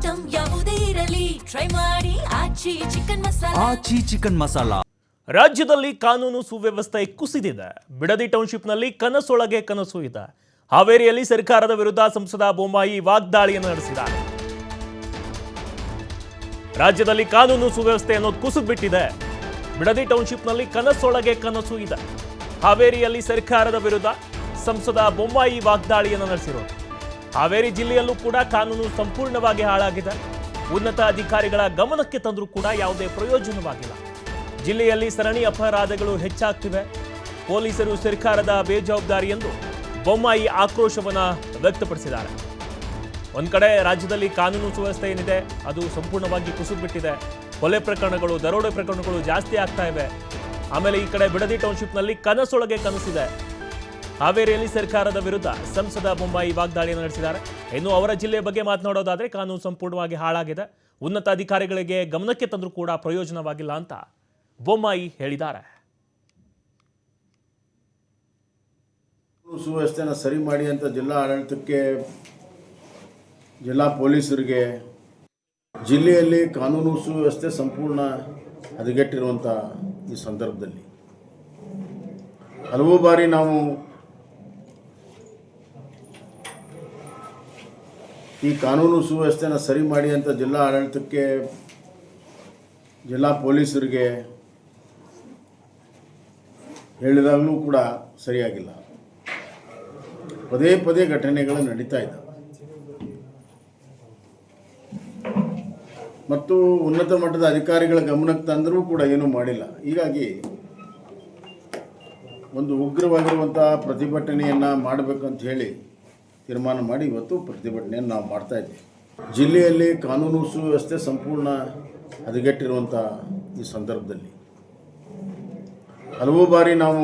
Item ಯಾವುದೇ ಇರಲಿ try ಮಾಡಿ ಆಚಿ ಚಿಕನ್ ಮಸಾಲಾ. ರಾಜ್ಯದಲ್ಲಿ ಕಾನೂನು ಸುವ್ಯವಸ್ಥೆ ಕುಸಿದಿದೆ. ಬಿಡದಿ ಟೌನ್ಶಿಪ್ನಲ್ಲಿ ಕನಸೊಳಗೆ ಕನಸು ಇದೆ. ಹಾವೇರಿಯಲ್ಲಿ ಸರ್ಕಾರದ ವಿರುದ್ಧ ಸಂಸದ ಬೊಮ್ಮಾಯಿ ವಾಗ್ದಾಳಿಯನ್ನು ನಡೆಸಿದ್ದಾರೆ. ರಾಜ್ಯದಲ್ಲಿ ಕಾನೂನು ಸುವ್ಯವಸ್ಥೆ ಅನ್ನೋದು ಕುಸಿದ್ಬಿಟ್ಟಿದೆ. ಬಿಡದಿ ಟೌನ್ಶಿಪ್ನಲ್ಲಿ ಕನಸೊಳಗೆ ಕನಸು ಇದೆ. ಹಾವೇರಿಯಲ್ಲಿ ಸರ್ಕಾರದ ವಿರುದ್ಧ ಸಂಸದ ಬೊಮ್ಮಾಯಿ ವಾಗ್ದಾಳಿಯನ್ನು ನಡೆಸಿರೋದು. ಹಾವೇರಿ ಜಿಲ್ಲೆಯಲ್ಲೂ ಕೂಡ ಕಾನೂನು ಸಂಪೂರ್ಣವಾಗಿ ಹಾಳಾಗಿದೆ. ಉನ್ನತ ಅಧಿಕಾರಿಗಳ ಗಮನಕ್ಕೆ ತಂದರೂ ಕೂಡ ಯಾವುದೇ ಪ್ರಯೋಜನವಾಗಿಲ್ಲ. ಜಿಲ್ಲೆಯಲ್ಲಿ ಸರಣಿ ಅಪರಾಧಗಳು ಹೆಚ್ಚಾಗ್ತಿವೆ. ಪೊಲೀಸರು ಸರ್ಕಾರದ ಬೇಜವಾಬ್ದಾರಿ ಎಂದು ಬೊಮ್ಮಾಯಿ ಆಕ್ರೋಶವನ್ನು ವ್ಯಕ್ತಪಡಿಸಿದ್ದಾರೆ. ಒಂದ್ ಕಡೆ ರಾಜ್ಯದಲ್ಲಿ ಕಾನೂನು ಸುವ್ಯವಸ್ಥೆ ಏನಿದೆ ಅದು ಸಂಪೂರ್ಣವಾಗಿ ಕುಸಿದ್ಬಿಟ್ಟಿದೆ. ಕೊಲೆ ಪ್ರಕರಣಗಳು, ದರೋಡೆ ಪ್ರಕರಣಗಳು ಜಾಸ್ತಿ ಆಗ್ತಾ ಇವೆ. ಆಮೇಲೆ ಈ ಕಡೆ ಬಿಡದಿ ಟೌನ್ಶಿಪ್ನಲ್ಲಿ ಕನಸೊಳಗೆ ಕನಸಿದೆ. ಹಾವೇರಿಯಲ್ಲಿ ಸರ್ಕಾರದ ವಿರುದ್ಧ ಸಂಸದ ಬೊಮ್ಮಾಯಿ ವಾಗ್ದಾಳಿಯನ್ನು ನಡೆಸಿದ್ದಾರೆ. ಇನ್ನು ಅವರ ಜಿಲ್ಲೆಯ ಬಗ್ಗೆ ಮಾತನಾಡೋದಾದ್ರೆ ಕಾನೂನು ಸಂಪೂರ್ಣವಾಗಿ ಹಾಳಾಗಿದೆ. ಉನ್ನತ ಅಧಿಕಾರಿಗಳಿಗೆ ಗಮನಕ್ಕೆ ತಂದರೂ ಕೂಡ ಪ್ರಯೋಜನವಾಗಿಲ್ಲ ಅಂತ ಬೊಮ್ಮಾಯಿ ಹೇಳಿದ್ದಾರೆ. ಸುವ್ಯವಸ್ಥೆನ ಸರಿ ಮಾಡಿ ಅಂತ ಜಿಲ್ಲಾ ಆಡಳಿತಕ್ಕೆ, ಜಿಲ್ಲಾ ಪೊಲೀಸರಿಗೆ, ಜಿಲ್ಲೆಯಲ್ಲಿ ಕಾನೂನು ಸುವ್ಯವಸ್ಥೆ ಸಂಪೂರ್ಣ ಹದಗೆಟ್ಟಿರುವಂಥ ಈ ಸಂದರ್ಭದಲ್ಲಿ ಹಲವು ಬಾರಿ ನಾವು ಈ ಕಾನೂನು ಸುವ್ಯವಸ್ಥೆನ ಸರಿ ಮಾಡಿ ಅಂತ ಜಿಲ್ಲಾ ಆಡಳಿತಕ್ಕೆ, ಜಿಲ್ಲಾ ಪೊಲೀಸರಿಗೆ ಹೇಳಿದಾಗಲೂ ಕೂಡ ಸರಿಯಾಗಿಲ್ಲ. ಪದೇ ಪದೇ ಘಟನೆಗಳು ನಡೀತಾ ಇದ್ದಾವೆ ಮತ್ತು ಉನ್ನತ ಮಟ್ಟದ ಅಧಿಕಾರಿಗಳ ಗಮನಕ್ಕೆ ತಂದರೂ ಕೂಡ ಏನೂ ಮಾಡಿಲ್ಲ. ಹೀಗಾಗಿ ಒಂದು ಉಗ್ರವಾಗಿರುವಂಥ ಪ್ರತಿಭಟನೆಯನ್ನು ಮಾಡಬೇಕಂತ ಹೇಳಿ ತೀರ್ಮಾನ ಮಾಡಿ ಇವತ್ತು ಪ್ರತಿಭಟನೆಯನ್ನು ನಾವು ಮಾಡ್ತಾ ಇದ್ದೀವಿ. ಜಿಲ್ಲೆಯಲ್ಲಿ ಕಾನೂನು ಸುವ್ಯವಸ್ಥೆ ಸಂಪೂರ್ಣ ಹದಗೆಟ್ಟಿರುವಂಥ ಈ ಸಂದರ್ಭದಲ್ಲಿ ಹಲವು ಬಾರಿ ನಾವು